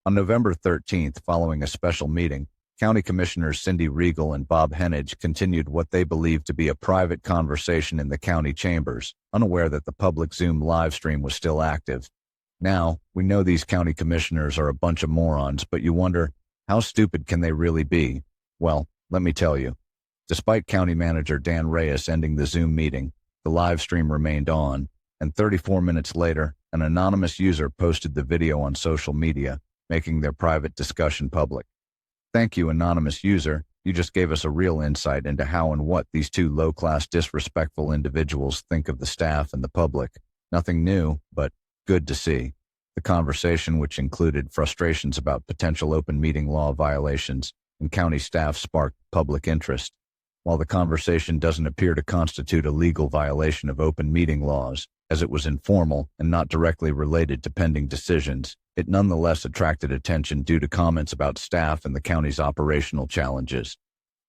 On November 13th, following a special meeting, County Commissioners Cindy Riegel and Bob Heneage continued what they believed to be a private conversation in the county chambers, unaware that the public Zoom live stream was still active. Now, we know these county commissioners are a bunch of morons, but you wonder, how stupid can they really be? Well, let me tell you. Despite County Manager Dan Reyes ending the Zoom meeting, the live stream remained on, and 34 minutes later, an anonymous user posted the video on social media, making their private discussion public. Thank you, anonymous user. You just gave us a real insight into how and what these two low-class, disrespectful individuals think of the staff and the public. Nothing new, but good to see. The conversation, which included frustrations about potential open meeting law violations and county staff, sparked public interest. While the conversation doesn't appear to constitute a legal violation of open meeting laws, as it was informal and not directly related to pending decisions, it nonetheless attracted attention due to comments about staff and the county's operational challenges.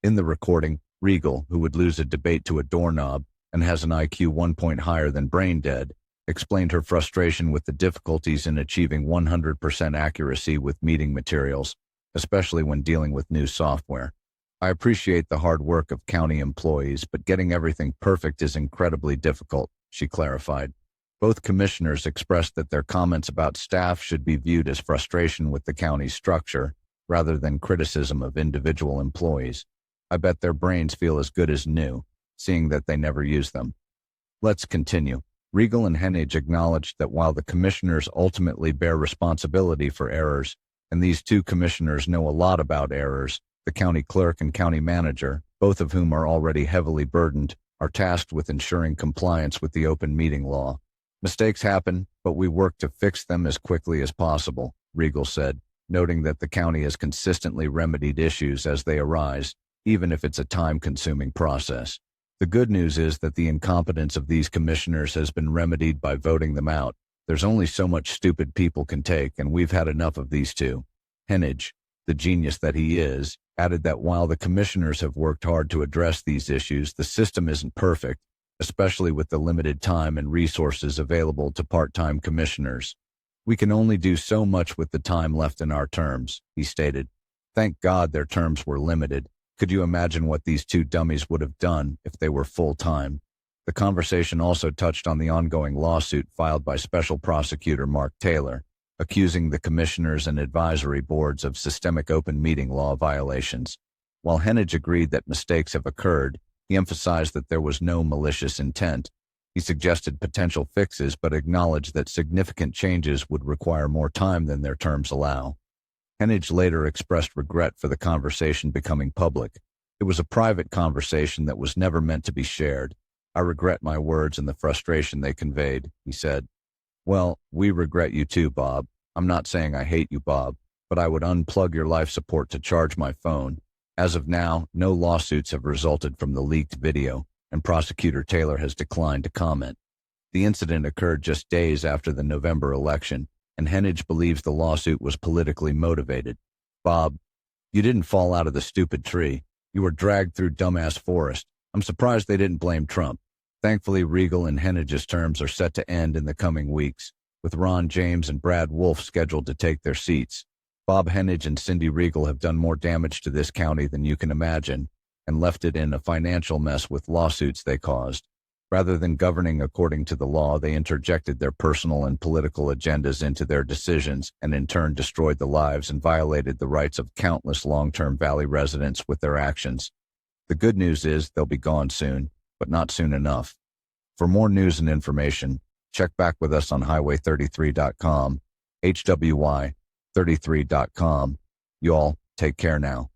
In the recording, Riegel, who would lose a debate to a doorknob and has an IQ 1 point higher than brain dead, explained her frustration with the difficulties in achieving 100% accuracy with meeting materials, especially when dealing with new software. I appreciate the hard work of county employees, but getting everything perfect is incredibly difficult, she clarified. Both commissioners expressed that their comments about staff should be viewed as frustration with the county's structure, rather than criticism of individual employees. I bet their brains feel as good as new, seeing that they never use them. Let's continue. Riegel and Heneage acknowledged that while the commissioners ultimately bear responsibility for errors, and these two commissioners know a lot about errors, the county clerk and county manager, both of whom are already heavily burdened, are tasked with ensuring compliance with the open meeting law. Mistakes happen, but we work to fix them as quickly as possible, Riegel said, noting that the county has consistently remedied issues as they arise, even if it's a time-consuming process. The good news is that the incompetence of these commissioners has been remedied by voting them out. There's only so much stupid people can take, and we've had enough of these two. Heneage, the genius that he is, added that while the commissioners have worked hard to address these issues, the system isn't perfect, especially with the limited time and resources available to part-time commissioners. We can only do so much with the time left in our terms, he stated. Thank God their terms were limited. Could you imagine what these two dummies would have done if they were full-time? The conversation also touched on the ongoing lawsuit filed by Special Prosecutor Mark Taylor, accusing the commissioners and advisory boards of systemic open meeting law violations. While Heneage agreed that mistakes have occurred, he emphasized that there was no malicious intent. He suggested potential fixes but acknowledged that significant changes would require more time than their terms allow. Heneage later expressed regret for the conversation becoming public. It was a private conversation that was never meant to be shared. I regret my words and the frustration they conveyed, he said. Well, we regret you too, Bob. I'm not saying I hate you, Bob, but I would unplug your life support to charge my phone. As of now, no lawsuits have resulted from the leaked video, and Prosecutor Taylor has declined to comment. The incident occurred just days after the November election, and Heneage believes the lawsuit was politically motivated. Bob, you didn't fall out of the stupid tree. You were dragged through dumbass forest. I'm surprised they didn't blame Trump. Thankfully, Riegel and Henage's terms are set to end in the coming weeks, with Ron James and Brad Wolf scheduled to take their seats. Bob Heneage and Cindy Riegel have done more damage to this county than you can imagine, and left it in a financial mess with lawsuits they caused. Rather than governing according to the law, they interjected their personal and political agendas into their decisions and in turn destroyed the lives and violated the rights of countless long-term Valley residents with their actions. The good news is they'll be gone soon, but not soon enough. For more news and information, check back with us on highway33.com, HWY33.com. You all take care now.